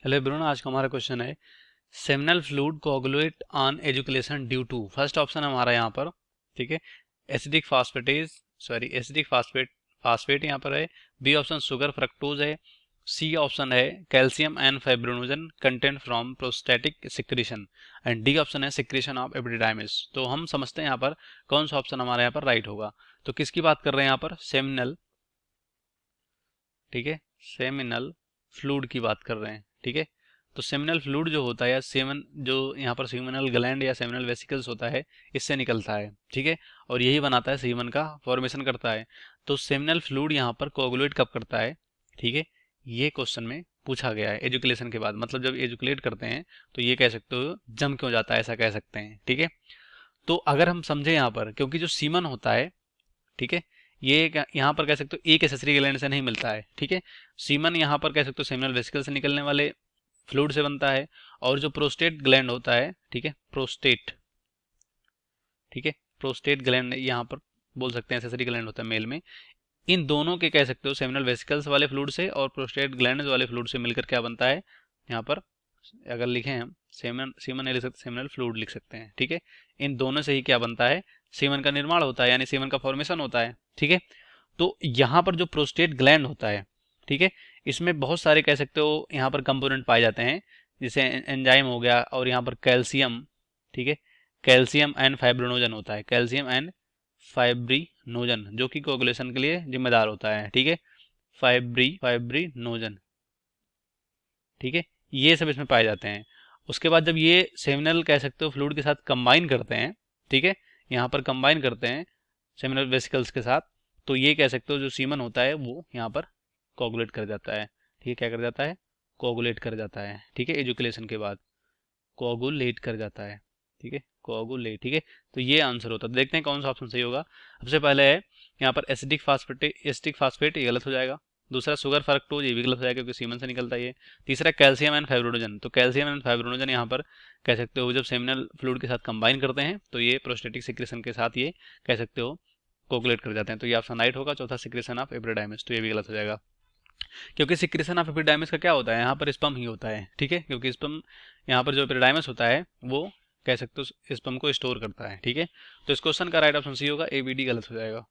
Hello everyone, आज का हमारा क्वेश्चन है seminal fluid coagulate on ejaculation due to. First option हमारा यहाँ पर, ठीक है, acidic phosphatase, sorry acidic phosphate यहाँ पर है। बी ऑप्शन शुगर फ्रक्टोज है। सी ऑप्शन है calcium and fibrinogen content from prostatic secretion and D option है सिक्रीशन ऑफ एपिडिडाइमिस। तो हम समझते हैं यहाँ पर कौन सा ऑप्शन हमारे यहाँ पर राइट होगा। तो किसकी बात कर रहे हैं यहाँ पर? सेमिनल, ठीक है, सेमिनल फ्लूइड की बात कर रहे हैं, ठीक है। तो सेमिनल फ्लूइड जो होता है या सेमन जो यहाँ पर सीमिनल ग्लैंड या सेमिनल वेसिकल्स होता है, इससे निकलता है, ठीक है, और यही बनाता है सीमन का फॉर्मेशन करता है। तो सेमिनल फ्लूइड यहाँ पर कोagulate कब करता है, ठीक है, ये क्वेश्चन में पूछा गया है एजुकेशन के बाद। मतलब जब एजुकेट करते हैं तो ये कह सकते हो जम क्यों जाता है, ऐसा कह सकते हैं, ठीक है। तो अगर हम समझे यहाँ पर, क्योंकि जो सीमन होता है, ठीक है, ये यहाँ पर कह सकते हो एक एसेसरी ग्लैंड से नहीं मिलता है, ठीक है। सीमन यहाँ पर कह सकते हो सेमिनल वेसिकल से निकलने वाले फ्लूइड से बनता है। और जो प्रोस्टेट ग्लैंड होता है, ठीक है, प्रोस्टेट, ठीक है, प्रोस्टेट ग्लैंड यहाँ पर बोल सकते हैं एसेसरी ग्लैंड होता है मेल में। इन दोनों के कह सकते हो सेमिनल वेसिकल्स वाले फ्लूइड से और प्रोस्टेट ग्लैंड वाले फ्लूइड से मिलकर क्या बनता है यहाँ पर, अगर लिखें हम सेमन सीमन नहीं लिख सकते, सेमिनल फ्लूइड लिख सकते हैं, ठीक है। इन दोनों से ही क्या बनता है, सीमन का निर्माण होता है, यानी सीमन का फॉर्मेशन होता है, ठीक है। तो यहाँ पर जो प्रोस्टेट ग्लैंड होता है, ठीक है, इसमें बहुत सारे कह सकते हो यहाँ पर कंपोनेंट पाए जाते हैं, जैसे एंजाइम हो गया, और यहाँ पर कैल्शियम, ठीक है, कैल्शियम एंड फाइब्रिनोजन होता है, कैल्शियम एंड फाइब्रिनोजन जो कि कोगुलेशन के लिए जिम्मेदार होता है, ठीक है, फाइब्रिनोजन, ठीक है, ये सब इसमें पाए जाते हैं। उसके बाद जब ये सेमिनल कह सकते हो फ्लूइड के साथ कंबाइन करते हैं, ठीक है, यहाँ पर कंबाइन करते हैं सेमिनल वेसिकल्स के साथ, तो ये कह सकते हो जो सीमन होता है वो यहाँ पर कोगुलेट कर जाता है, ठीक है, क्या कर जाता है, कोगुलेट कर जाता है, ठीक है, एजुकेशन के बाद कोगुलेट कर जाता है, ठीक है, कोगुलेट, ठीक है। तो ये आंसर होता है। देखते हैं कौन सा ऑप्शन सही होगा। सबसे पहले है यहाँ पर एसिडिक फास्फेट, ये गलत हो जाएगा। दूसरा शुगर फ्रक्टोज, ये भी गलत हो जाएगा क्योंकि सीमन से निकलता है ये। तीसरा कैल्शियम एंड फाइब्रिनोजन, तो कैल्शियम एंड फाइब्रिनोजन यहाँ पर कह सकते हो जब सेमिनल फ्लूइड के साथ कंबाइन करते हैं तो ये प्रोस्टेटिक सिक्रेशन के साथ ये कह सकते हो कोगुलेट कर जाते हैं। तो ये ऑप्शन राइट होगा। चौथा सिक्रेशन ऑफ एपिडिडाइमिस, तो ये भी गलत हो जाएगा क्योंकि सिक्रेशन ऑफ एपिडिडाइमिस का क्या होता है, यहाँ पर स्पर्म ही होता है, ठीक है, क्योंकि स्पर्म यहाँ पर जो एपिडिडाइमिस होता है वो कह सकते हो स्पर्म को स्टोर करता है, ठीक है। तो इस क्वेश्चन का राइट ऑप्शन सी होगा, ए बी डी गलत हो जाएगा।